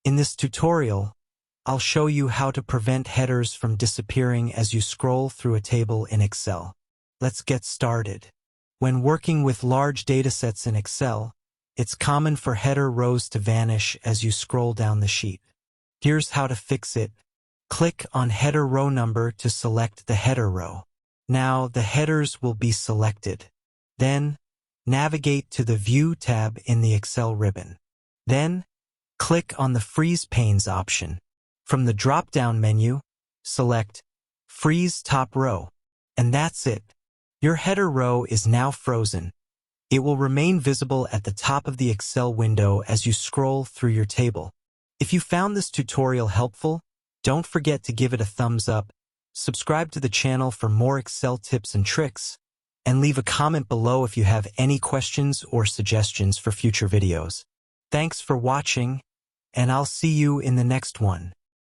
In this tutorial, I'll show you how to prevent headers from disappearing as you scroll through a table in Excel. Let's get started. When working with large datasets in Excel, it's common for header rows to vanish as you scroll down the sheet. Here's how to fix it. Click on Header Row Number to select the header row. Now the headers will be selected. Then, navigate to the View tab in the Excel ribbon. Then, click on the Freeze Panes option. From the drop-down menu, select Freeze Top Row. And that's it. Your header row is now frozen. It will remain visible at the top of the Excel window as you scroll through your table. If you found this tutorial helpful, don't forget to give it a thumbs up, subscribe to the channel for more Excel tips and tricks, and leave a comment below if you have any questions or suggestions for future videos. Thanks for watching, and I'll see you in the next one.